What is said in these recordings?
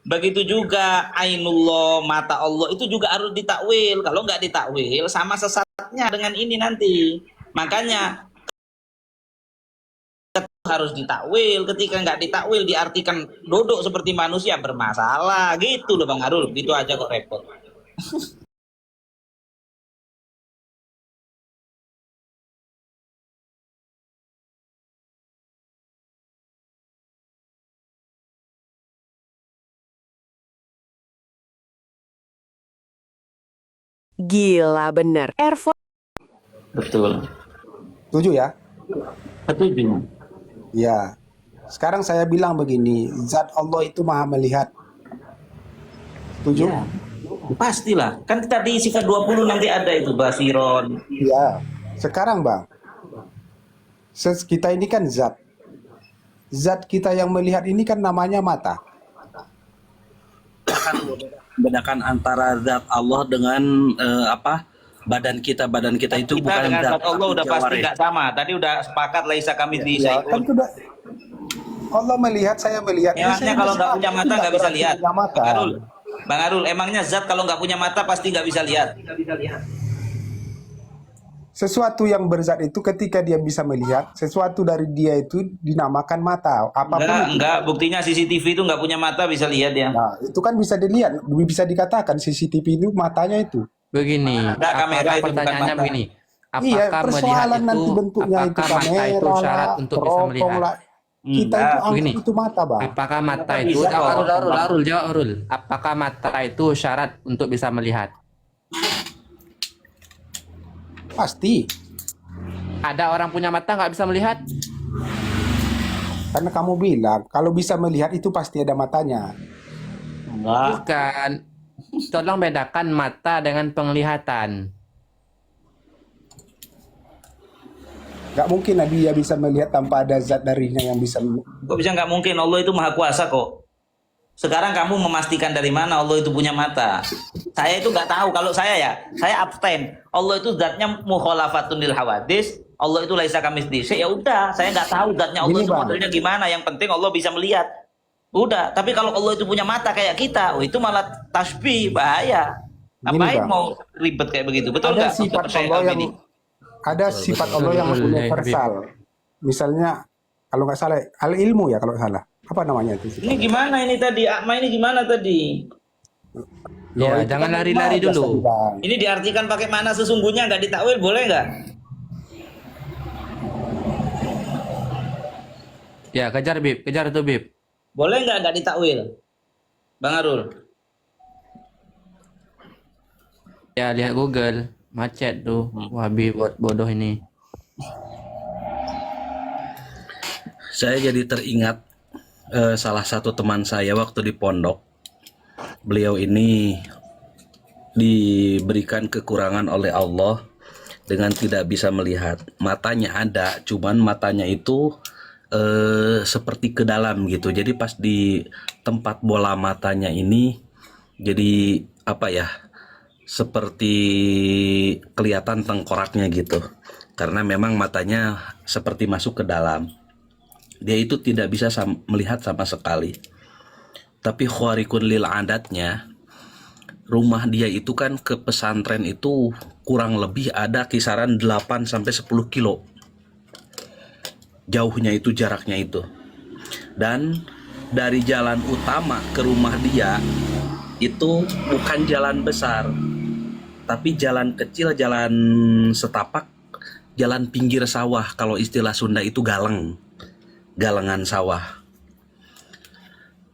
Begitu juga ainullah, mata Allah itu juga harus ditakwil. Kalau nggak ditakwil sama sesatnya dengan ini nanti. Makanya harus ditakwil. Ketika nggak ditakwil diartikan duduk seperti manusia bermasalah gitu loh Bang Arul. Gitu aja kok repot. Gila bener. Airphone. Betul. Setuju ya? Setuju. Ya. Sekarang saya bilang begini, zat Allah itu maha melihat. Setuju? Ya, pastilah. Kan tadi sifat 20 nanti ada itu basiron. Ya. Sekarang Bang, kita ini kan zat. Zat kita yang melihat ini kan namanya mata. Bedakan antara zat Allah dengan badan kita itu Kita bukan dengan zat zat Allah udah pasti jawareh. nggak sama. Tadi udah sepakat laisa kami di Ya, kan sudah Allah melihat, saya melihat. Emangnya Saya kalau nggak sama, punya mata tidak nggak bisa berarti lihat? punya mata. Bang Arul, emangnya zat kalau nggak punya mata pasti nggak bisa lihat? Sesuatu yang berzat itu ketika dia bisa melihat, sesuatu dari dia itu dinamakan mata. Apapun itu. Enggak. Buktinya CCTV itu nggak punya mata bisa lihat ya. Nah, itu kan bisa dilihat, bisa dikatakan CCTV itu matanya itu. Begini, Enggak, kamera apakah itu bukan pertanyaannya mata. begini? Iya, Apakah melihat persoalan itu, nanti bentuknya itu apakah mata itu kamera syarat lah, untuk bisa teropong melihat? lah. Kita Enggak, itu anggap begini. itu mata, Bang. Apakah mata Mata itu, bisa kok. Arul, jawab Arul. Apakah mata itu syarat untuk bisa melihat? Pasti. Ada orang punya mata nggak bisa melihat? Karena kamu bilang, kalau bisa melihat itu pasti ada matanya. Enggak. Bukan. Tolong bedakan mata dengan penglihatan. Gak mungkin dia bisa melihat tanpa ada zat darinya yang bisa. Kok bisa nggak mungkin? Allah itu maha kuasa kok. Sekarang kamu memastikan dari mana Allah itu punya mata? Saya itu nggak tahu. Kalau saya abstain. Allah itu zatnya mukhalafatun lil hawadis. Allah itu laisa kamitslihi. Ya udah, saya nggak tahu zatnya Allah Gini, itu Bang. modelnya gimana. Yang penting Allah bisa melihat. Udah. Tapi kalau Allah itu punya mata kayak kita, itu malah tasbih, bahaya. Gini, Ngapain Bang. mau ribet kayak begitu? Betul Ada nggak? sifat Percaya Allah kami yang ini? ada sifat Allah yang betul. universal. Misalnya kalau nggak salah al ilmu ya kalau nggak salah. Apa namanya itu? Ini gimana ini tadi? Akma ini gimana tadi? Loh, Ya, itu jangan kan lari-lari majas tadi, dulu. Bang. Ini diartikan pakai mana sesungguhnya nggak ditakwil boleh nggak? Ya, kejar Bib, kejar tuh Bib. Boleh nggak ditakwil? Bang Arul. Ya, lihat Google. Macet tuh. Wabi bodoh ini. Saya jadi teringat salah satu teman saya waktu di pondok. Beliau ini diberikan kekurangan oleh Allah dengan tidak bisa melihat. Matanya ada, cuman matanya itu seperti ke dalam gitu. Jadi pas di tempat bola matanya ini jadi apa ya? Seperti kelihatan tengkoraknya gitu. Karena memang matanya seperti masuk ke dalam. Dia itu tidak bisa melihat sama sekali. Tapi khawariqun lil adatnya, rumah dia itu kan ke pesantren itu kurang lebih ada kisaran 8 sampai 10 kilo. Jauhnya itu, jaraknya itu. Dan dari jalan utama ke rumah dia itu bukan jalan besar, tapi jalan kecil, jalan setapak, jalan pinggir sawah. Kalau istilah Sunda itu galengan sawah.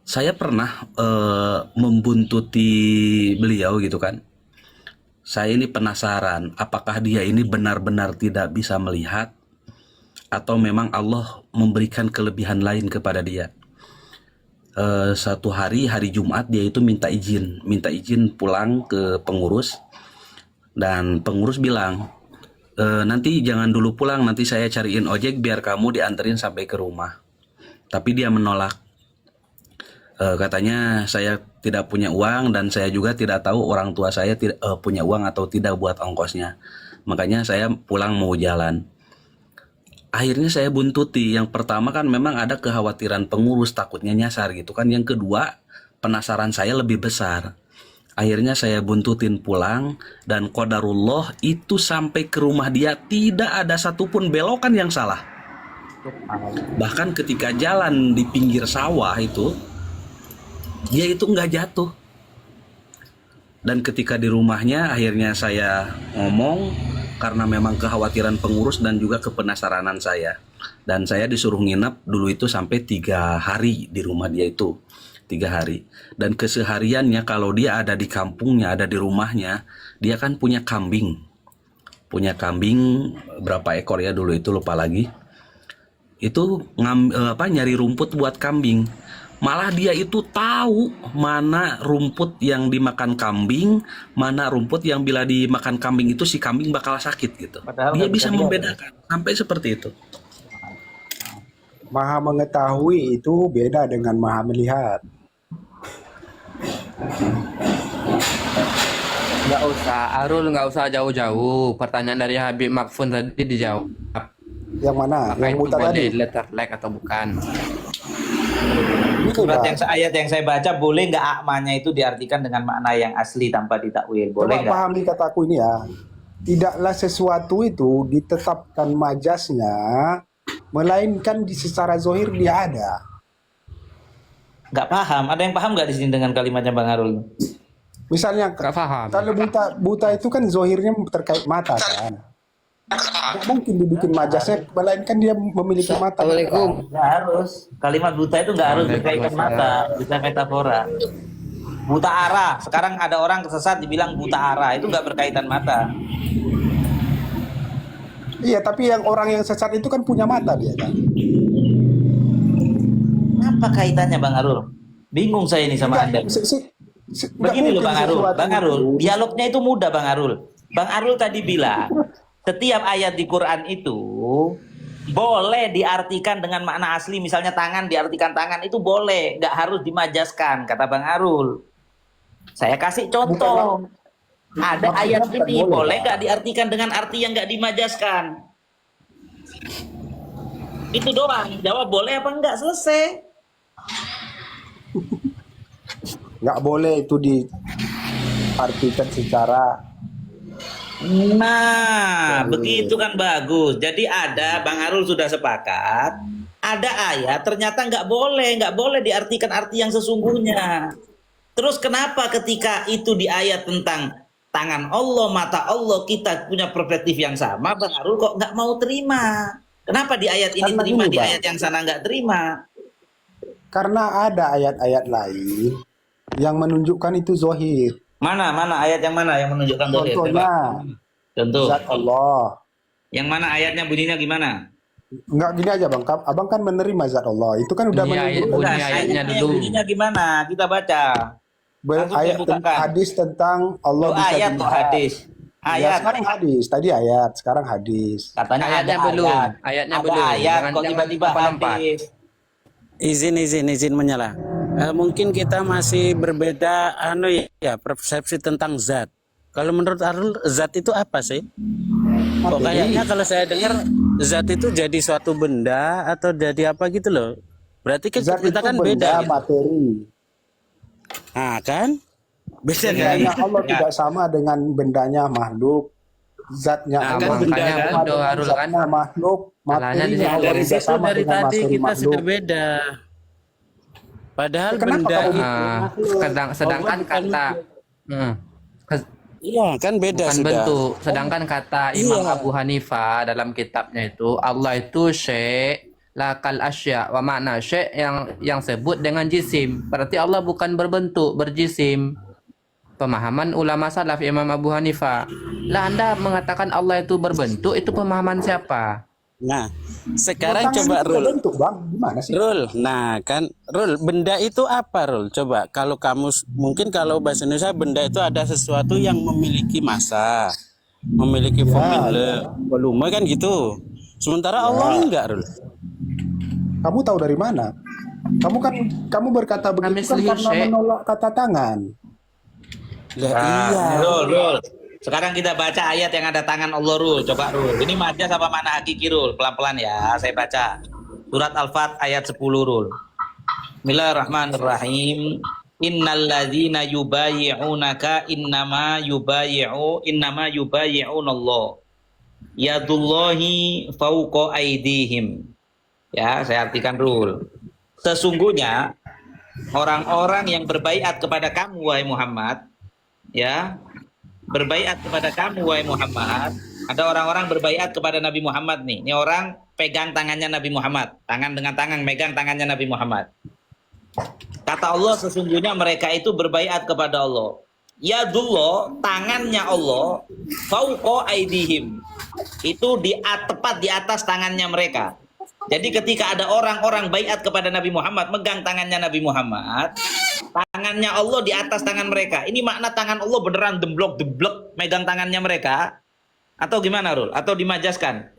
Saya pernah membuntuti beliau gitu kan. Saya ini penasaran, apakah dia ini benar-benar tidak bisa melihat atau memang Allah memberikan kelebihan lain kepada dia. Satu hari Jumat dia itu minta izin pulang ke pengurus, dan pengurus bilang, nanti jangan dulu pulang, nanti saya cariin ojek biar kamu dianterin sampai ke rumah. Tapi dia menolak. Katanya saya tidak punya uang dan saya juga tidak tahu orang tua saya punya uang atau tidak buat ongkosnya. Makanya saya pulang mau jalan. Akhirnya saya buntuti. Yang pertama kan memang ada kekhawatiran pengurus takutnya nyasar gitu kan. Yang kedua, penasaran saya lebih besar. Akhirnya saya buntutin pulang, dan qadarullah itu sampai ke rumah dia tidak ada satupun belokan yang salah. Bahkan ketika jalan di pinggir sawah itu, dia itu nggak jatuh. Dan ketika di rumahnya akhirnya saya ngomong karena memang kekhawatiran pengurus dan juga kepenasaranan saya. Dan saya disuruh nginep dulu itu sampai 3 hari di rumah dia itu. 3 hari. Dan kesehariannya kalau dia ada di kampungnya, ada di rumahnya, dia kan punya kambing. Punya kambing berapa ekor ya dulu itu lupa lagi. Itu nyari rumput buat kambing. Malah dia itu tahu mana rumput yang dimakan kambing, mana rumput yang bila dimakan kambing itu si kambing bakal sakit gitu. Padahal Dia nggak bisa bisa lihat. membedakan sampai seperti itu. Maha mengetahui itu beda dengan maha melihat. Nggak usah, Arul nggak usah jauh-jauh. Pertanyaan dari Habib Makfun tadi dijawab. Yang mana? Apakah Yang itu buta boleh tadi? letter like atau bukan? Itu, Surat Bang. ayat yang saya baca, boleh nggak akmanya itu diartikan dengan makna yang asli tanpa ditakwil? Boleh Coba nggak? pahami kataku ini ya. Tidaklah sesuatu itu ditetapkan majasnya, melainkan secara zohir dia ada. Nggak paham. Ada yang paham nggak di sini dengan kalimatnya Bang Arul? Misalnya, Nggak paham. kalau buta itu kan zohirnya terkait mata kan. Nggak mungkin dibikin majasnya, melainkan dia memiliki mata. Assalamualaikum. Nggak harus. Kalimat buta itu nggak harus berkaitan mata, bisa metafora. Buta arah. Sekarang ada orang kesesat dibilang buta arah, itu nggak berkaitan mata. Iya, tapi yang orang yang sesat itu kan punya mata dia kan. Apa kaitannya Bang Arul? Bingung saya ini sama Anda. Nggak Begini loh mungkin Bang Arul, sesuatu Bang Arul, itu- dialognya itu mudah Bang Arul. Bang Arul tadi bilang setiap ayat di Quran itu boleh diartikan dengan makna asli, misalnya tangan diartikan tangan itu boleh, nggak harus dimajaskan, kata Bang Arul. Saya kasih contoh. Ada ayat bukan ini boleh, boleh Pak. nggak diartikan dengan arti yang nggak dimajaskan? Itu doang. Jawab boleh apa enggak, selesai. Nggak boleh itu diartikan secara Nah, begitu kan bagus. Jadi ada, Bang Arul sudah sepakat. Ada ayat ternyata nggak boleh diartikan arti yang sesungguhnya. Terus kenapa ketika itu di ayat tentang tangan Allah, mata Allah, kita punya perspektif yang sama, Bang Arul kok nggak mau terima? Kenapa di ayat ini Karena terima, gini, di Bang. ayat yang sana nggak terima? karena ada ayat-ayat lain yang menunjukkan itu zohir. Mana ayat yang mana yang menunjukkan dohir? Contohnya Contoh. zat Allah. Yang mana ayatnya bunyinya gimana? Nggak gini aja bang, abang kan menerima zat Allah. Itu kan udah Ini ayat menunjukkan bunyi ayatnya yang dulu. bunyinya gimana? Kita baca. Langsung ayat dibukakan. hadis tentang Allah Oh, bisa ayat kok dilihat. hadis. Ya, Ayat. sekarang hadis. Tadi ayat, sekarang hadis. Katanya Ayatnya ada belum. ayat. Ayatnya Ada belum. ayat Jangan- kok jangan tiba-tiba lompat-lompat. hadis. Izin menyala. Mungkin kita masih berbeda ya persepsi tentang zat. Kalau menurut Arul zat itu apa sih? Kok kayaknya kalau saya dengar zat itu jadi suatu benda atau jadi apa gitu loh. Berarti kan Zat kita itu kan benda, beda gitu. materi. Nah, kan? Beda kan? Bendanya Allah Ya. tidak sama dengan bendanya makhluk. Zatnya Nah, Allah kan benda makanya kan? bodoh Arul kan. zatnya makhluk, Salahnya di materinya situ. Allah Dari tidak situ sama dari dengan tadi materi kita makhluk. sudah beda. Padahal Kenapa benda kamu itu Sedangkan Allah bukan kata iya kan beda bukan sudah. bentuk. Sedangkan kata Imam Iya. Abu Hanifah dalam kitabnya itu Allah itu syai' lakal asya wa makna syai' yang sebut dengan jisim. Berarti Allah bukan berbentuk, berjisim. Pemahaman ulama salaf Imam Abu Hanifah. Lah Anda mengatakan Allah itu berbentuk, itu pemahaman siapa? Nah, sekarang Tangan coba itu Rul. bentuk bang, gimana sih? Rul, nah kan Rul, benda itu apa Rul? Coba kalau kamu mungkin kalau bahasa Indonesia benda itu ada sesuatu yang memiliki massa, memiliki volume kan gitu. Sementara Allah enggak Rul. Kamu tahu dari mana? Kamu berkata begitu kan Mislihi karena syai'. menolak kata tangan. Lah Nah, iya. Rul. Sekarang kita baca ayat yang ada tangan Allah, Rul. Coba, Rul. Ini majas apa mana hakiki, Rul? Pelan-pelan ya, saya baca. Surat Al-Fat ayat 10, Rul. Bismillahirrahmanirrahim. Innal ladzina yubayyi'unaka innama yubayyi'unallah. Yadullahi fauqa aidihim. Ya, saya artikan dulu. Sesungguhnya orang-orang yang berbaiat kepada kamu wahai Muhammad, ya, berbaiat kepada kamu wahai Muhammad. Ada orang-orang berbaiat kepada Nabi Muhammad nih. Ini orang pegang tangannya Nabi Muhammad, tangan dengan tangan megang tangannya Nabi Muhammad. Kata Allah, sesungguhnya mereka itu berbaiat kepada Allah. Yadullah, tangannya Allah, fauqa aidihim. Itu tepat di atas tangannya mereka. Jadi ketika ada orang-orang baiat kepada Nabi Muhammad, megang tangannya Nabi Muhammad, tangannya Allah di atas tangan mereka. Ini makna tangan Allah beneran deblok megang tangannya mereka? Atau gimana, Rul? Atau dimajaskan?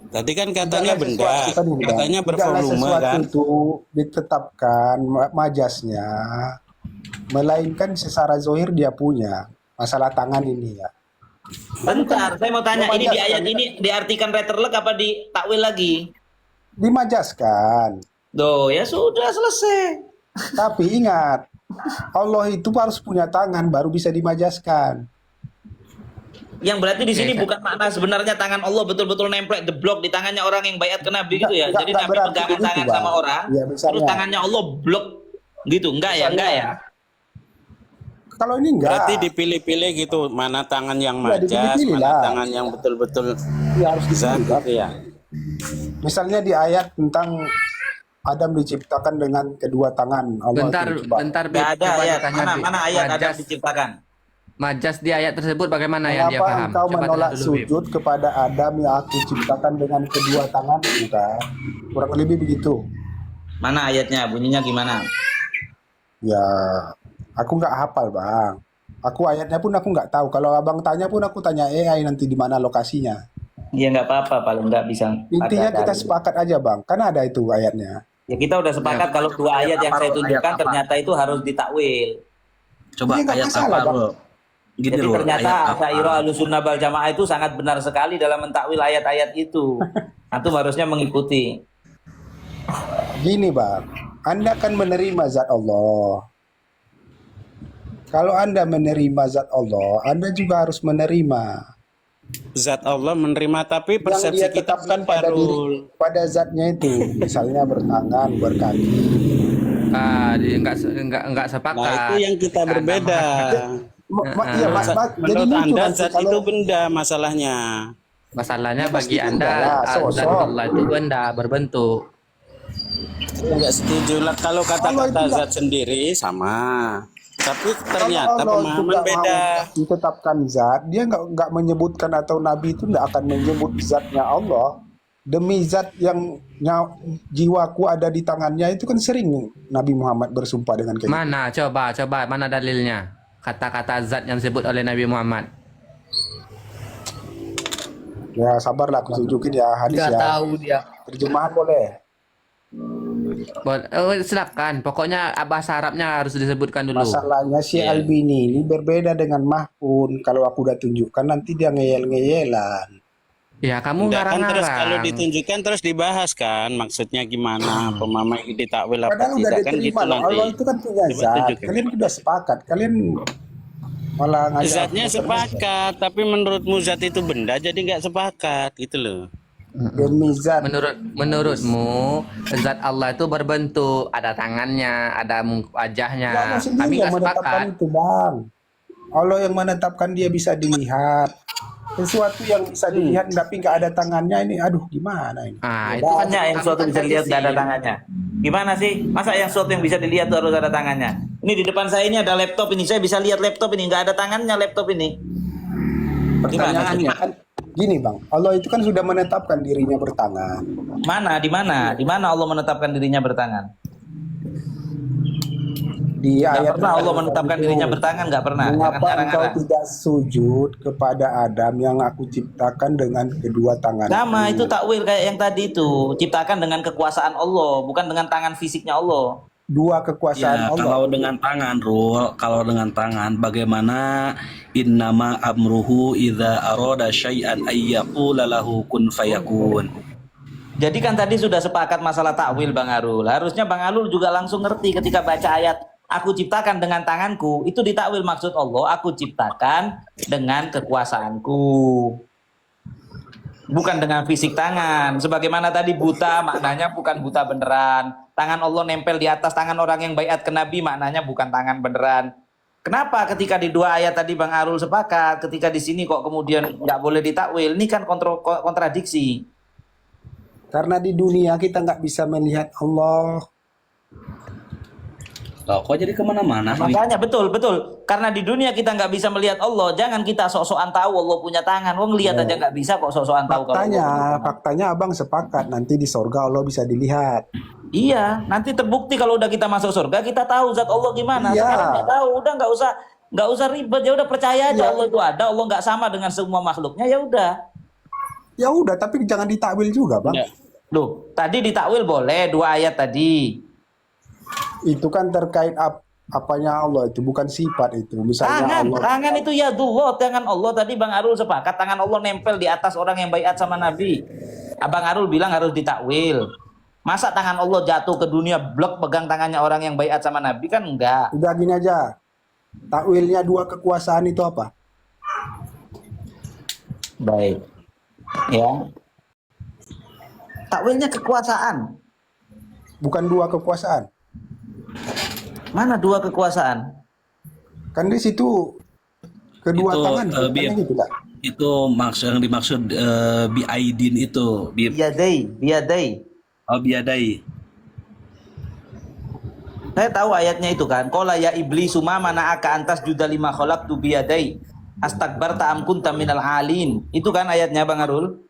Tadi kan katanya benda, katanya Tidaklah bervolume sesuatu kan. itu ditetapkan majasnya, melainkan secara zohir dia punya masalah tangan ini ya. Bentar, saya mau tanya, ini di Dimajaskan. ayat ini diartikan letterlek apa di takwil lagi? Dimajaskan. Duh, ya sudah selesai. Tapi ingat, Allah itu harus punya tangan baru bisa dimajaskan. Yang berarti di sini bukan makna sebenarnya tangan Allah betul-betul nemplek deblok di tangannya orang yang baiat ke Nabi gitu ya. Enggak Jadi Nabi berarti pegangan begitu, tangan Bang. sama orang, Ya, misalnya. terus tangannya Allah blok gitu. Enggak ya, enggak ya. Kalau ini enggak. Berarti dipilih-pilih gitu, mana tangan yang Ya, majas, dipilih-pilih mana lah. tangan yang betul-betul Ya, harus zat dipilih, Bang. gitu ya. Misalnya di ayat tentang Adam diciptakan dengan kedua tangan. Allah Bentar, itu, coba. bentar, Enggak ada Coba ayat. tanya, Bib. Mana ayat ada Majas, diciptakan? majas di ayat tersebut bagaimana yang dia Mengapa paham? engkau Coba menolak tanya dulu, Bib. sujud kepada Adam yang aku ciptakan dengan kedua tangan? Bukan. Kurang lebih begitu. Mana ayatnya? Bunyinya gimana? Ya, aku nggak hafal, Bang. Aku ayatnya pun aku nggak tahu. Kalau abang tanya pun aku tanya AI nanti di mana lokasinya. Ya nggak apa-apa, paling nggak bisa. Intinya ada kita kali. sepakat aja, Bang. Karena ada itu ayatnya. Ya kita udah sepakat kalau dua ayat yang saya tunjukkan apa? ternyata itu harus ditakwil. Coba Iya, nggak ayat masalah, apa, Bang. Bro? Gini, Jadi Rul, ternyata ayat apa? Asy'ariyah Ahlussunnah wal Jamaah itu sangat benar sekali dalam mentakwil ayat-ayat itu. Antum harusnya mengikuti. Gini, Bang. Anda kan menerima zat Allah. Kalau Anda menerima zat Allah, Anda juga harus menerima Zat Allah menerima, tapi yang persepsi dia kita tetapkan beda, pada Rul. diri, pada zatnya itu. Misalnya bertangan, berkaki. Enggak sepakat. Nah, itu yang kita berbeda. Iya, Mas. Jadi Menurut lucu Anda nanti zat kalau- itu benda masalahnya. Masalahnya Ya, pasti bagi Anda benda lah, zat sosok. Allah itu benda berbentuk. Enggak setuju lah kalau Allah kata-kata itu zat sendiri sama. Tapi ternyata Kalau Allah itu pemahaman nggak beda. mau ditetapkan zat, dia nggak menyebutkan atau Nabi itu nggak akan menyebut zatnya Allah. Demi zat yang jiwaku ada di tangannya itu kan sering Nabi Muhammad bersumpah dengan kayak gitu. Mana? Coba mana dalilnya? Kata-kata zat yang disebut oleh Nabi Muhammad. Ya sabarlah aku tunjukin ya hadis Nggak ya. tahu dia. Terjemahan boleh. Silakan. Pokoknya bahasa Arabnya harus disebutkan dulu. Masalahnya si Iya. Albini ini berbeda dengan Mahpun. Kalau aku udah tunjukkan nanti dia ngeyel-ngeyelan. Ya, kamu Enggak kan, terus kalau ngarang-ngarang. ditunjukkan terus dibahas kan maksudnya gimana pemahaman ditakwil apa Padahal udah tidak kan diterima gitu loh. nanti. Allah itu kan punya Coba zat. tunjukkan. Kalian udah sepakat. Kalian malah ngajak Zatnya aku sepakat, tapi menurutmu zat itu benda jadi nggak sepakat gitu loh. demi zat. Menurutmu zat Allah itu berbentuk, ada tangannya, ada wajahnya. Allah Kami sendiri yang nggak menetapkan sepakat. itu, Bang. Allah yang menetapkan dia bisa dilihat. Sesuatu yang bisa dilihat tapi nggak ada tangannya ini, aduh gimana ini? Ah, itu Makanya kan yang suatu bisa dilihat nggak ada tangannya. Gimana sih? Masa yang suatu yang bisa dilihat tuh harus ada tangannya? Ini di depan saya ini ada laptop ini. Saya bisa lihat laptop ini. Nggak ada tangannya laptop ini. Gimana sih? Pertanyaannya kan gini, Bang. Allah itu kan sudah menetapkan dirinya bertangan. Mana? Di mana? Di mana Allah menetapkan dirinya bertangan? Di Nggak ayat pernah Allah terakhir menetapkan itu, dirinya bertangan. Nggak pernah. Jangan mengapa engkau ngarang-ngarang. tidak sujud kepada Adam yang aku ciptakan dengan kedua tangan? Sama itu takwil kayak yang tadi itu. Ciptakan dengan kekuasaan Allah, bukan dengan tangan fisiknya Allah. Dua kekuasaan Ya, Allah. kalau dengan tangan, Rul, kalau dengan tangan, bagaimana innama amruhu idza arada syai'an ayyaqula lahu kun fayakun. Jadi kan tadi sudah sepakat masalah takwil Bang Arul. Harusnya Bang Arul juga langsung ngerti ketika baca ayat aku ciptakan dengan tanganku, itu ditakwil maksud Allah, aku ciptakan dengan kekuasaanku. Bukan dengan fisik tangan. Sebagaimana tadi buta maknanya bukan buta beneran. Tangan Allah nempel di atas tangan orang yang baiat ke Nabi maknanya bukan tangan beneran. Kenapa ketika di dua ayat tadi Bang Arul sepakat, ketika di sini kok kemudian nggak boleh ditakwil? Ini kan kontradiksi. Karena di dunia kita nggak bisa melihat Allah. Loh, kok jadi kemana-mana ini? Makanya betul. Karena di dunia kita nggak bisa melihat Allah, jangan kita sok-sokan tahu Allah punya tangan. Wong lihat aja nggak bisa kok sok-sokan tahu kalau Allah punya tangan. Faktanya abang sepakat nanti di sorga Allah bisa dilihat. Iya, nanti terbukti kalau udah kita masuk surga kita tahu zat Allah gimana. Iya. Sekarang nggak tahu, udah nggak usah ribet, ya udah percaya aja Iya. Allah itu ada, Allah nggak sama dengan semua makhluknya, ya udah. Ya udah, tapi jangan ditakwil juga, Bang. Ya. Loh, tadi ditakwil boleh dua ayat tadi. Itu kan terkait apanya Allah itu, bukan sifat itu. Misalnya Allah. Tangan itu ya dua, tangan Allah tadi Bang Arul sepakat, tangan Allah nempel di atas orang yang baiat sama Nabi. Abang Arul bilang harus ditakwil. Masa tangan Allah jatuh ke dunia blok pegang tangannya orang yang baiat sama Nabi kan enggak. Udah gini aja. Takwilnya dua kekuasaan itu apa? Baik. Ya. Takwilnya kekuasaan. Bukan dua kekuasaan. Mana dua kekuasaan? Kan di situ kedua Itu, tangan. Bir. Kan gitu, kan? Itu yang dimaksud biaidin itu. Biadai. Oh, biadai. Saya tahu ayatnya itu kan. Qala ya iblis ma mana'aka antas juda lima khalaqtu biyadai. Astakbarta am kunta minal alin. Itu kan ayatnya Bang Arul?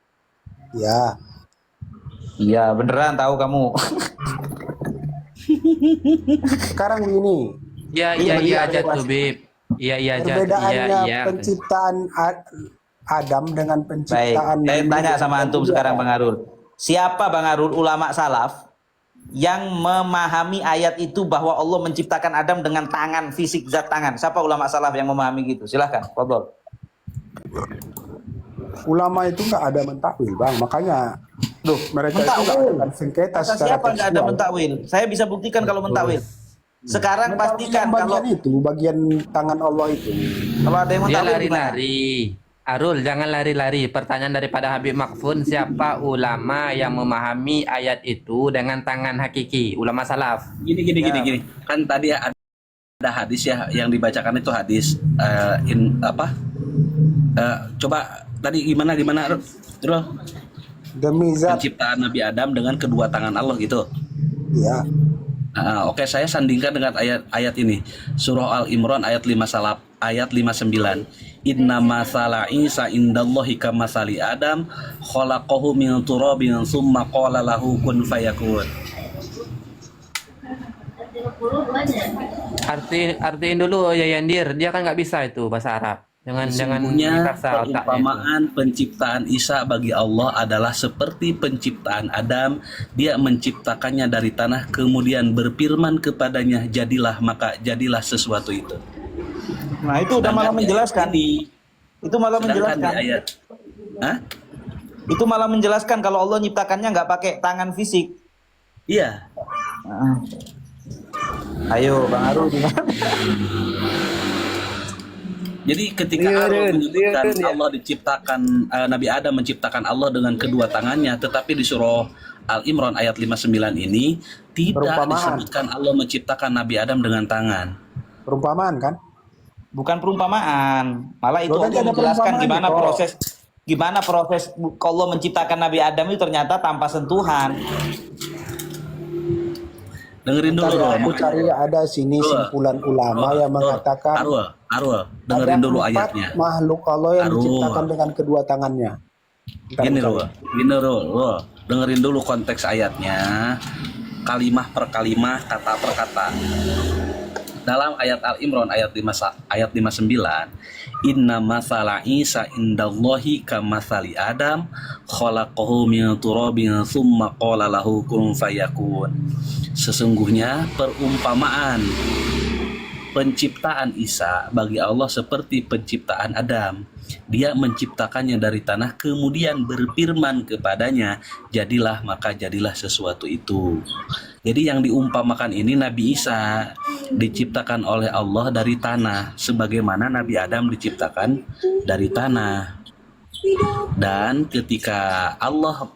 Ya. Iya, beneran tahu kamu. Sekarang gini. Iya aja tuh Bib. Iya aja. Perbedaannya Iya. penciptaan Adam dengan Baik, penciptaan saya Nabi tanya sama antum Muhammad. sekarang Bang Arul. Siapa Bang Arul ulama salaf yang memahami ayat itu bahwa Allah menciptakan Adam dengan tangan, fisik zat tangan? Siapa ulama salaf yang memahami gitu? Silahkan, fadhol. Ulama itu nggak ada mentakwil, Bang. Makanya Duh, mereka itu nggak akan sengketa Kata secara siapa nggak ada tekstual. mentakwil? Saya bisa buktikan kalau mentakwil. Sekarang Mentakwil pastikan yang kalau bagian itu, bagian tangan Allah itu. kalau ada yang Dia mentakwil gimana? lari-lari. Arul, jangan lari-lari. Pertanyaan daripada Habib Makfun, siapa ulama yang memahami ayat itu dengan tangan hakiki? Ulama salaf. Gini. Kan tadi ada hadis ya yang dibacakan itu hadis coba tadi gimana Rul? Demi zat, Penciptaan Nabi Adam dengan kedua tangan Allah gitu. ya. Oke, saya sandingkan dengan ayat ini. Surah Al-Imran ayat 59. Inna masala Isa indallahi kamasali Adam khalaqahu min turabin summa qala lahu kun fayakun. Artiin dulu ya Yandir. Dia kan nggak bisa itu bahasa Arab. Jangan Sesungguhnya dipaksa otaknya itu. perumpamaan penciptaan Isa bagi Allah adalah seperti penciptaan Adam. Dia menciptakannya dari tanah, kemudian berfirman kepadanya, jadilah, maka jadilah sesuatu itu. Nah, itu udah malah menjelaskan. Itu malah Sedangkan menjelaskan. di ayat, Hah? Itu malah menjelaskan kalau Allah nyiptakannya nggak pakai tangan fisik. Iya. Nah. Ayo Bang Arul gimana? Jadi ketika Allah menyebutkan Allah diciptakan, Nabi Adam menciptakan Allah dengan kedua tangannya, tetapi di surah Al-Imran ayat 59 ini tidak Perumpamaan. disebutkan Allah menciptakan Nabi Adam dengan tangan. Perumpamaan kan? Bukan perumpamaan, malah itu Loh, Allah tadi ada menjelaskan perumpamaannya, gimana proses Allah menciptakan Nabi Adam itu ternyata tanpa sentuhan. Dengerin dulu Rul, Aku cari ada sini simpulan ulama yang mengatakan Arul, dengerin dulu ada 4 ayatnya. makhluk Allah yang Arul. diciptakan dengan kedua tangannya. Gini Rul, dengerin dulu konteks ayatnya, kalimah per kalimah, kata per kata. Dalam ayat Al-Imran ayat 59, inna masala Isa indallahi kamasali Adam khalaqahu min turabin summa qala lahu kun fayakun. Sesungguhnya perumpamaan penciptaan Isa bagi Allah seperti penciptaan Adam. Dia menciptakannya dari tanah, kemudian berfirman kepadanya, jadilah, maka jadilah sesuatu itu. Jadi yang diumpamakan ini Nabi Isa diciptakan oleh Allah dari tanah, sebagaimana Nabi Adam diciptakan dari tanah. Dan ketika Allah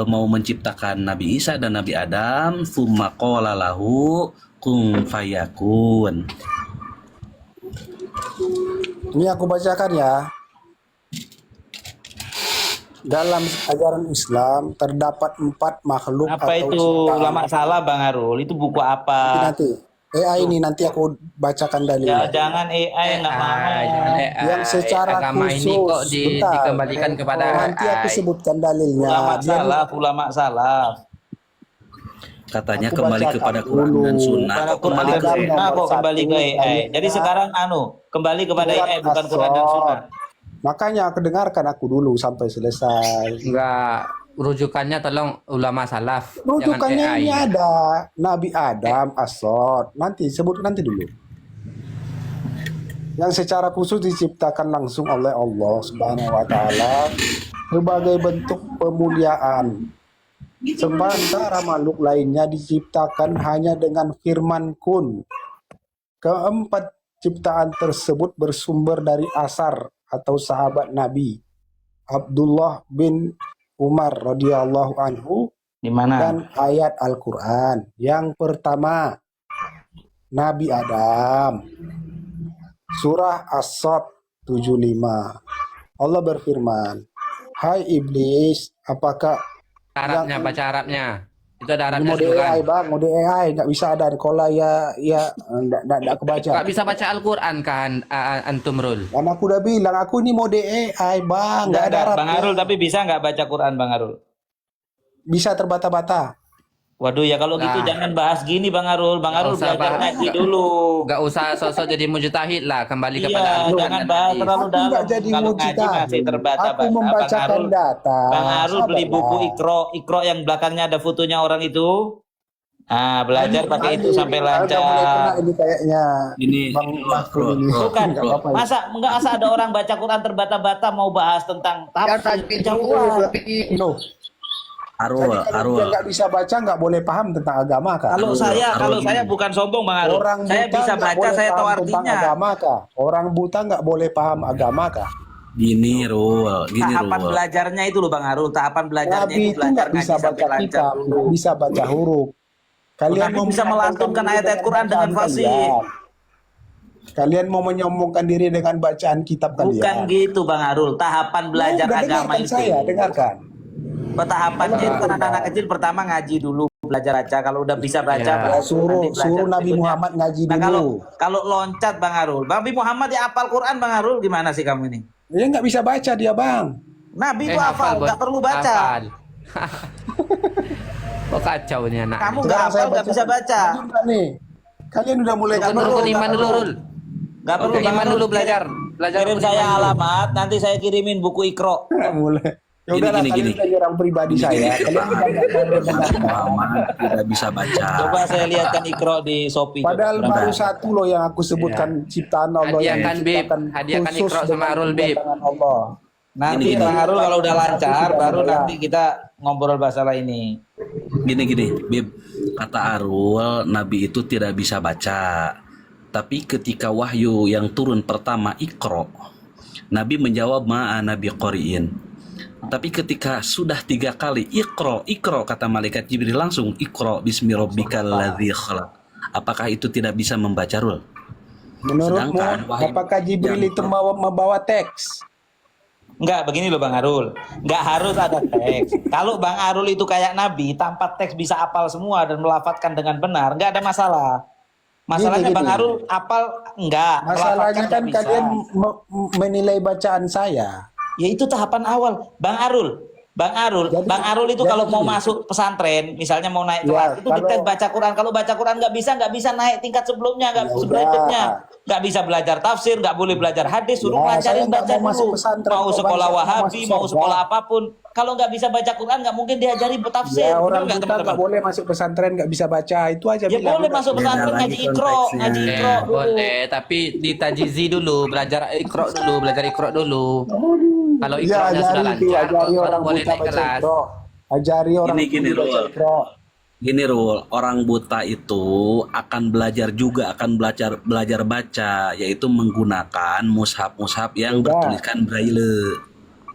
mau menciptakan Nabi Isa dan Nabi Adam, tsumma qala lahu kun fayakun. Ini aku bacakan ya. Dalam ajaran Islam terdapat 4 makhluk Apa atau itu ciptaan. ulama salah Bang Arul? Itu buku apa? Nanti AI ini nanti aku bacakan Ya dalilnya. jangan AI nggak mau. jangan AI. Yang secara Agama ini khusus, kok bentar. dikembalikan kepada Nanti aku AI. sebutkan dalilnya. Ulama Dia salaf, ulama salaf. Katanya Aku kembali bacakan kepada Quran dulu. dan Sunnah. Pada Kok Quran kembali dan ke Adam Sunnah nomor kok kembali ke 1, AI. Jadi dalilnya sekarang kembali kepada surat AI bukan Quran dan Sunnah. As-Sadd. Makanya aku dengarkan aku dulu sampai selesai. Enggak, rujukannya tolong ulama salaf, jangan Rujukannya AI. ini ada Nabi Adam, As-Sadd. Nanti sebut nanti dulu. Yang secara khusus diciptakan langsung oleh Allah Subhanahu wa taala sebagai bentuk pemuliaan. Sementara makhluk lainnya diciptakan hanya dengan firman kun. Keempat ciptaan tersebut bersumber dari asar atau sahabat Nabi Abdullah bin Umar radhiyallahu anhu Di mana? dan ayat Al-Quran. Yang pertama, Nabi Adam. Surah As-Sadd 75. Allah berfirman, hai iblis, apakah Arabnya, baca Arabnya. Itu ada Arabnya mode dulu AI kan. bang, mode AI nggak bisa ada kola ya nggak kebaca. Enggak bisa baca Al-Quran kan antum Rul. Dan aku udah bilang aku ini mode AI bang, nggak ada Bang Arabnya. Arul tapi bisa nggak baca Quran Bang Arul? Bisa terbata-bata. Waduh ya kalau gitu Nah. jangan bahas gini Bang Arul. Bang Nggak Arul usah belajar bahas. ngaji dulu. Enggak usah sosok jadi mujtahid lah, kembali Iya, kepada Al-Quran jangan dan bahas hadis. terlalu Aku dalam. nggak jadi Kalau ngaji masih mujtahid. terbata-bata. Aku membacakan data. Bang Arul beli Sabarlah. buku Iqra yang belakangnya ada fotonya orang itu. Ah, belajar pakai itu sampai Udah mulai kena lancar. ini kayaknya. Ini Bang Mahfud ini. Bukan, Nggak apa-apa ya. masa ada orang baca Quran terbata-bata mau bahas tentang tafsir kejauhan. Loh, Arul, jadi kalau Arul. dia nggak bisa baca, nggak boleh paham tentang agama kah? Kalau Arul saya gini. bukan sombong Bang Arul. Orang Saya buta bisa nggak baca, boleh saya tahu paham tentang artinya. agama kah? Orang buta nggak boleh paham agama kah? Gini Rul, Tahapan Rul. belajarnya itu loh Bang Arul. Tahapan belajarnya Nabi itu itu belajar nggak ngaji bisa sampai baca lancar kitab, dulu. nggak bisa baca huruf. Nabi bisa menyombongkan melantunkan diri ayat-ayat dengan Quran dengan bacaan fasih. kalian. Kalian mau menyombongkan diri dengan bacaan kitab Bukan kalian. gitu Bang Arul. Tahapan belajar Udah agama dengarkan itu. saya, dengarkan. Tahapannya itu kan anak-anak kecil pertama ngaji dulu, belajar baca. Kalau udah bisa baca, Ya. baru Suruh nanti belajar suruh Nabi berikutnya. Muhammad ngaji Nah, dulu. kalau loncat Bang Arul, Nabi Muhammad ya hafal Quran Bang Arul, gimana sih kamu ini? Dia nggak bisa baca dia bang. Nabi itu hafal, Bos. nggak perlu baca. Hafal. Kok kacau nih anak. Kamu ini. nggak Sekarang saya hafal, nggak bisa baca. Lanjut nggak nih? Kalian udah mulai Rukun, perlu, rukun nggak iman dulu perlu. Rul. Nggak perlu Rukun Bang iman Arul. dulu belajar. Belajar Kirim rukun saya iman dulu. alamat, nanti saya kirimin buku Iqra. Nggak boleh. Ya udahlah, Gini, kalian gini. udah nyerang pribadi saya. Kalian udah nggak mau mendengarkan. Muhammad tidak bisa baca. Coba saya lihatkan Iqra di Shopee. Padahal Coba. baru satu loh yang aku sebutkan ciptaan Allah yang Hadiahkan, Bib. diciptakan Hadiahkan khusus Iqra sama dengan Arul, Bib. tangan Allah. Nanti Gini, Bang Arul kalau udah lancar, Sudah baru mulai. nanti kita ngobrol masalah ini. Gini, Bib. Kata Arul, Nabi itu tidak bisa baca. Tapi ketika wahyu yang turun pertama Iqra, Nabi menjawab ma'a Nabi Qori'in. Tapi ketika sudah 3 kali Iqra, kata malaikat Jibril langsung Iqra bismi rabbikal ladzi khalaq. Apakah itu tidak bisa membaca Rul? Menurutmu, Sedangkan wahyu apakah Jibril yang itu membawa teks? Enggak, begini loh Bang Arul. Enggak harus ada teks. Kalau Bang Arul itu kayak Nabi, tanpa teks bisa apal semua dan melafatkan dengan benar, enggak ada masalah. Masalahnya Gini, Bang gini. Arul apal enggak, Masalahnya melafatkan kan enggak bisa. kalian menilai bacaan saya. Ya itu tahapan awal. Bang Arul, Bang Arul itu jadi kalau mau gini. masuk pesantren, misalnya mau naik Ya, kelas, itu dites kalau baca Quran. Kalau baca Quran nggak bisa naik tingkat sebelumnya, ya berikutnya. udah. Nggak bisa belajar tafsir, nggak boleh belajar hadis, suruh Ya, saya ngajarin nggak baca mau masuk dulu. pesantren Mau kok, Bang. sekolah Saya mau Wahabi, masuk mau surga. sekolah apapun. Kalau nggak bisa baca Quran, nggak mungkin diajari tafsir. Ya, Betul orang nggak buta teman-teman? nggak boleh masuk pesantren, nggak bisa baca. Itu aja Ya bilang. boleh Udah. masuk Beda pesantren lagi ngaji ikro, konteksnya. ngaji ikro dulu. Boleh, tapi ditajizi dulu, belajar ikro dulu, belajar ikro dulu. Kalau Ya, ikronya sudah ajari itu, lancar, ajari baru orang boleh buta naik baca kelas. ikro. Ajari orang Gini, tuli baca Rul. ikro. Gini Rul, orang buta itu akan belajar juga, akan belajar baca, yaitu menggunakan mushaf-mushaf yang Udah. bertuliskan braille.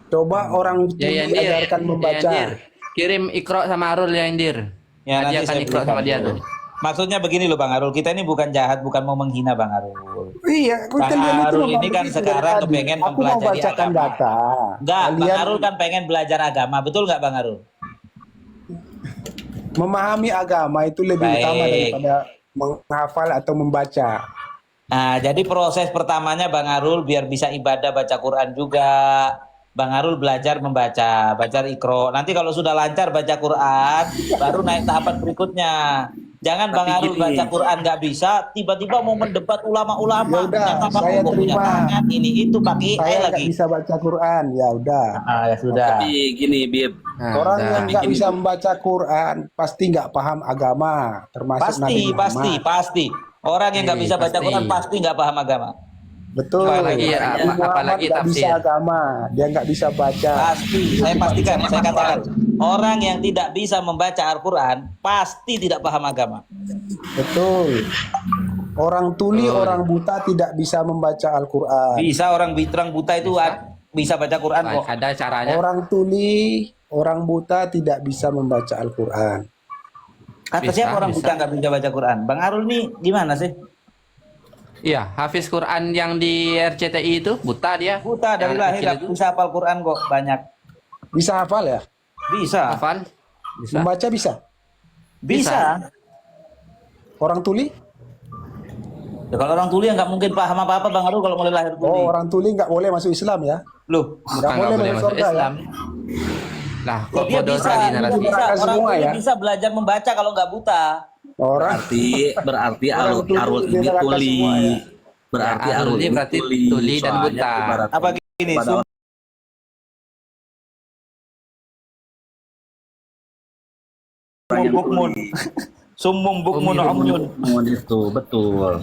Coba orang Ya, tuli Yandir. ajarkan membaca. Yandir. Kirim ikro sama Arul ya, Yandir. Ya, nanti Nanti akan saya ikro sama berikan. dia tuh. Maksudnya begini loh Bang Arul, kita ini bukan jahat, bukan mau menghina Bang Arul. Iya, Bang kalian itu Arul memang ini kan begitu sekarang dari tadi. kepengen Aku mau mempelajari bacakan agama. data. Enggak, Bang Kalian Arul kan pengen belajar agama, betul nggak Bang Arul? memahami agama itu lebih Baik. utama daripada menghafal atau membaca. Nah, jadi proses pertamanya Bang Arul biar bisa ibadah baca Quran juga. Bang Arul belajar membaca, baca Iqra. Nanti kalau sudah lancar baca Quran, baru naik tahapan berikutnya. Jangan Bang Tapi Arul gini. baca Quran nggak bisa, tiba-tiba mau mendebat ulama-ulama. Ya udah, Yang apa saya kok punya terima. tangan, ini itu pakai AI Saya nggak lagi. bisa baca Quran, ya udah. Ah, ya sudah. Tapi gini, Bib, Nah, Orang udah. yang nggak Gini. bisa membaca Quran pasti nggak paham agama, termasuk Nabi Muhammad. Pasti. Orang yang nggak bisa baca Pasti. Quran pasti nggak paham agama. Betul. Apalagi- Nabi Muhammad apalagi nggak bisa tafsir. agama, dia nggak bisa baca. Pasti, saya pastikan, saya katakan, orang yang tidak bisa membaca Al-Quran pasti tidak paham agama. Betul. Orang tuli, orang buta tidak bisa membaca Al-Quran. Bisa orang buta itu bisa baca Quran kok. Ada caranya. Orang tuli, orang buta tidak bisa membaca Al-Quran. Kata Bisa, siapa orang bisa. buta nggak bisa baca Quran? Bang Arul nih gimana sih? Iya, Hafiz Quran yang di RCTI itu buta dia. Buta dari Yang lahir kecil nggak itu. bisa hafal Quran kok banyak. Bisa hafal ya? Bisa, Hafal? Bisa. Membaca bisa? bisa. Orang tuli? Ya, kalau orang tuli nggak mungkin paham apa-apa Bang Arul kalau mulai lahir tuli. Oh, orang tuli nggak boleh masuk Islam ya? Loh, Nggak boleh masuk surga ya? Islam. Lah, ya kok dia bodoh bisa, sekali dia narasi. bisa. Mereka Orang semua tuli ya? bisa belajar membaca kalau nggak buta. Orang berarti Orang tuli Arul di ini neraka tuli. semua ya? Berarti Ya, Arul Arul ini ini berarti tuli, tuli dan Soalnya buta. ibarat Apa gini? pada orang yang Bukmun. tuli. Summum bukmun umyun. Itu betul.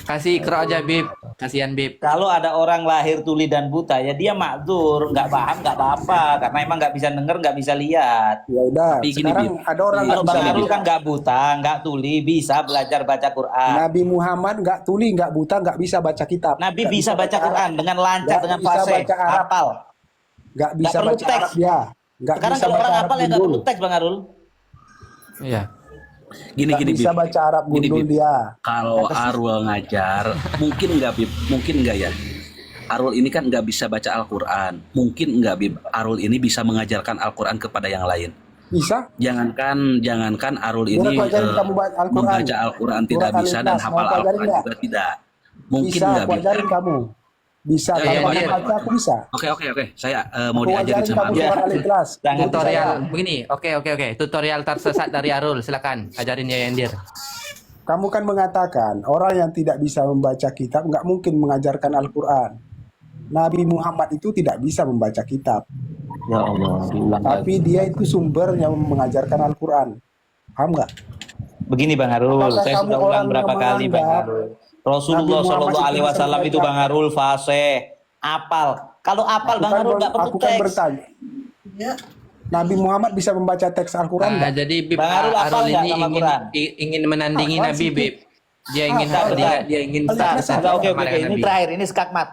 Kasih ikro aja, Bib. Kasihan, Bib. Kalau ada orang lahir tuli dan buta, ya dia makzur, nggak paham, nggak apa-apa, karena emang nggak bisa denger, nggak bisa lihat. ya udah. Tapi gini, Sekarang Bib. ada orang nggak Kalau bisa Bang Arul baca. kan nggak buta, nggak tuli, bisa belajar baca Quran. Nabi Muhammad nggak tuli, nggak buta, nggak bisa baca kitab. Nabi Nggak bisa baca Arab. Quran dengan lancar, Nggak dengan bisa fasih, baca Arab. hafal. Nggak bisa perlu baca teks. Arab dia. Nggak Sekarang bisa kalau baca orang Arab hafal ya nggak gundul. perlu teks Bang Arul. Iya. Gini Nggak bisa Bib. baca Arab Gini, gundul Bib. dia. Kalau Arul ngajar, mungkin nggak Bib? Mungkin nggak ya? Arul ini kan nggak bisa baca Al-Quran. Mungkin nggak Bib? Arul ini bisa mengajarkan Al-Quran kepada yang lain. Bisa? Jangankan Arul ini Boleh aku ajarin kamu baca Al-Quran? membaca Al-Quran tidak Surat bisa dan Al-Ikhlas, hafal mau aku ajarin Al-Quran nggak? juga tidak. Mungkin Bisa, nggak aku Bib? ajarin kamu. Bisa, Ya, kalau ya, kamu Dir. baca aku bisa. Oke. Saya mau Aku diajarin ajarin sama kamu Arul. Ya. surat Al-Ikhlas. Jangan Ikuti Tutorial saya. begini. Oke. Tutorial tersesat dari Arul. Silakan ajarin ya Yandir. Kamu kan mengatakan orang yang tidak bisa membaca kitab nggak mungkin mengajarkan Al-Quran. Nabi Muhammad itu tidak bisa membaca kitab, Ya Allah, diulang lagi. tapi dia itu sumber yang mengajarkan Al-Quran. Paham nggak? Begini Bang Arul, Apakah saya kamu sudah ulang orang berapa yang kali Bang menganggap Arul. Rasulullah Nabi Muhammad Shallallahu itu Alaihi bisa Wasallam itu membaca? Bang Arul fasih, apal. Kalau apal Bang Arul nggak perlu Aku kan teks. bertanya. Nabi Muhammad bisa membaca teks Al-Quran Nah, nggak? jadi Bib Bang Arul hafal Arul nggak ini sama ingin Quran? ingin menandingi Hafal Nabi, sedikit. Bib. Dia ingin Hafal, dia ingin Bentar, Al-Ikhlas bentar, oke, sama oke, dengan ini Nabi. terakhir, ini skakmat.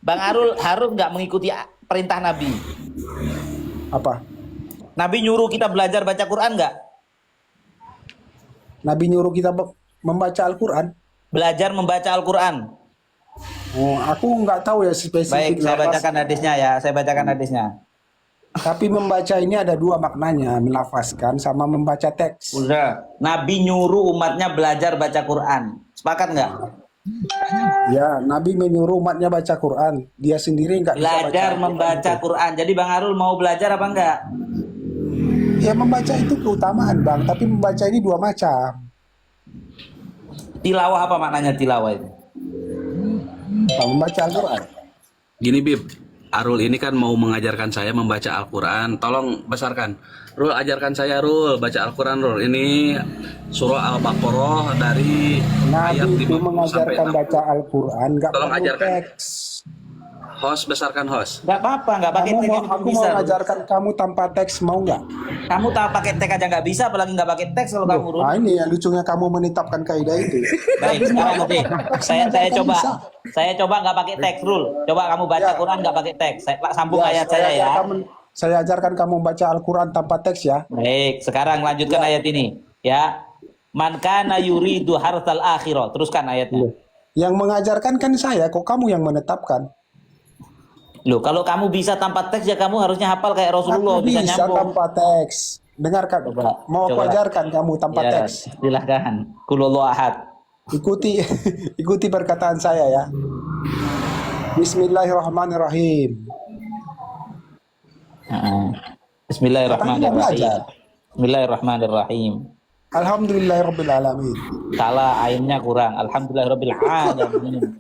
Bang Arul harus nggak mengikuti perintah Nabi. Apa? Nabi nyuruh kita belajar baca Quran nggak? Nabi nyuruh kita membaca Al-Quran. Belajar membaca Al-Quran. Oh, aku nggak tahu ya spesifik. Baik, saya lafaz. bacakan hadisnya ya. Saya bacakan hadisnya. Tapi membaca ini ada dua maknanya, melafazkan sama membaca teks. Udah. Nabi nyuruh umatnya belajar baca Quran. Sepakat nggak? Ya, Nabi menyuruh umatnya baca Quran. Dia sendiri nggak bisa baca. Belajar membaca Quran. Jadi Bang Arul mau belajar apa enggak? Ya, membaca itu keutamaan, Bang. Tapi membaca ini dua macam. Tilawah apa maknanya tilawah itu? Membaca Al-Quran. Gini Bib, Arul ini kan mau mengajarkan saya membaca Al-Quran. Tolong besarkan. Rul, ajarkan saya Rul, baca Al-Quran Rul. Ini surah Al-Baqarah dari ayat Nabi itu 50 sampai mengajarkan 60. baca Al-Quran, nggak Tolong perlu ajarkan. teks. Host, besarkan host. Enggak apa-apa, enggak pakai teks Aku juga mau bisa. mengajarkan kamu tanpa teks, mau nggak? Kamu tak pakai teks aja nggak bisa, apalagi nggak pakai teks kalau kamu Rul. Nah, ini yang lucunya kamu menetapkan kaidah itu. Baik, sekarang nanti saya coba Bisa. saya coba nggak pakai teks Rul. Coba kamu baca Ya. Quran nggak pakai teks. Saya sambung ayat saya ya. Saya ajarkan kamu membaca Al-Quran tanpa teks ya. Baik, sekarang lanjutkan ayat ini ya. Man kana yuridu hartal akhirah. Teruskan ayatnya. Yang mengajarkan kan saya, kok kamu yang menetapkan? Loh, kalau kamu bisa tanpa teks ya kamu harusnya hafal kayak Rasulullah Aku bisa bisa nyambung. tanpa teks. Dengarkan, Coba, mau aku coba. ajarkan kamu tanpa Ya, teks. silahkan. Kulullah ahad. Ikuti ikuti perkataan saya ya. Bismillahirrahmanirrahim. Heeh. Bismillahirrahmanirrahim. Bismillahirrahmanirrahim. Alhamdulillahirrabbilalamin. Salah ainnya kurang. Alhamdulillahirabbil alamin.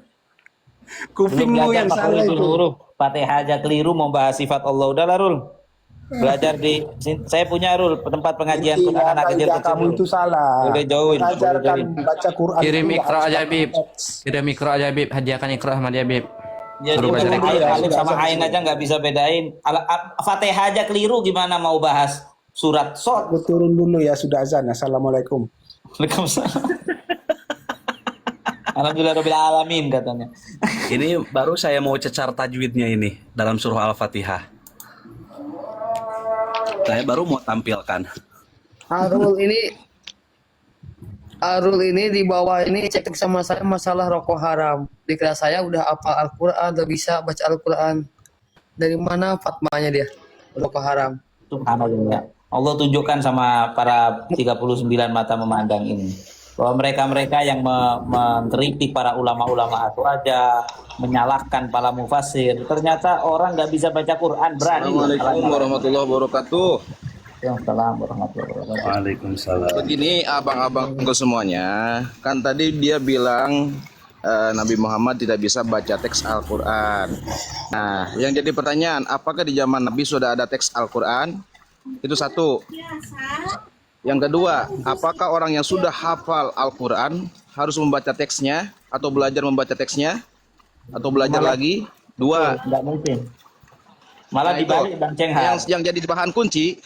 Kupingmu yang salah itu. huruf. Fatihah aja keliru mau bahas sifat Allah. Udahlah Rul. Belajar di saya punya Rul tempat pengajian Intinya Quran anak kaidah kecil-kecil. kamu Rul. itu salah. Boleh join, boleh Mengajarkan join. baca Quran. Kirim itu Iqra harus aja tanpa Bib. teks. Kirim Iqra aja Bib. Hadiahkan Iqra sama dia Bib. Ya, Suruh dia baca ngomong Iqra. alif sama Sudah, ain aja nggak bisa bedain. Fatihah aja keliru gimana mau bahas surat Sod. Aku turun dulu ya, sudah azan. Assalamualaikum. Waalaikumsalam. Alhamdulillahirabbil alamin katanya. Ini baru saya mau cecar tajwidnya ini dalam surah Al-Fatihah. Saya baru mau tampilkan. Arul ini di bawah ini cek sama saya masalah rokok haram. Dikira saya udah hafal Al-Quran, udah bisa baca Al-Quran. Dari mana fatwanya dia? Rokok haram. Subhanallah. Allah tunjukkan sama para 39 mata memandang ini bahwa mereka-mereka yang mengkritik para ulama-ulama atau aja menyalahkan para mufasir, ternyata orang nggak bisa baca Quran berani. Assalamualaikum warahmatullahi wabarakatuh. Waalaikumsalam warahmatullahi wabarakatuh. Waalaikumsalam. Begini abang-abangku semuanya, kan tadi dia bilang Nabi Muhammad tidak bisa baca teks Al-Quran. Nah, yang jadi pertanyaan, apakah di zaman Nabi sudah ada teks Al-Quran? Itu satu. Yang kedua, apakah orang yang sudah hafal Al-Quran harus membaca teksnya atau belajar membaca teksnya atau belajar lagi? Dua. Nggak mungkin. Malah Nah, itu. dibalik Bang Cenghar. Yang jadi bahan kunci